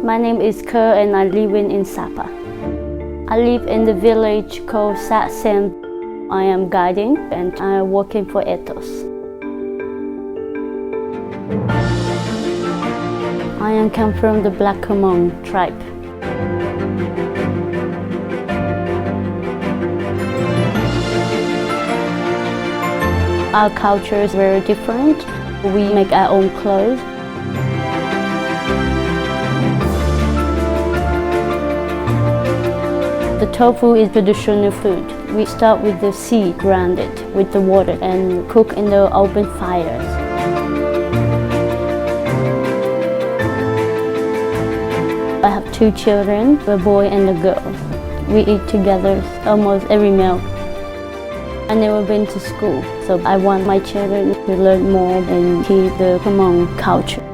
My name is Kerr and I live in Sapa. I live in the village called Sen. I am guiding and I am working for ethos. I am come from the Black Hmong tribe. Our culture is very different. We make our own clothes. The tofu is traditional food. We start with the seed, grind it with the water and cook in the open fires. I have 2 children, a boy and a girl. We eat together almost every meal. I never been to school, so I want my children to learn more and keep the Hmong culture.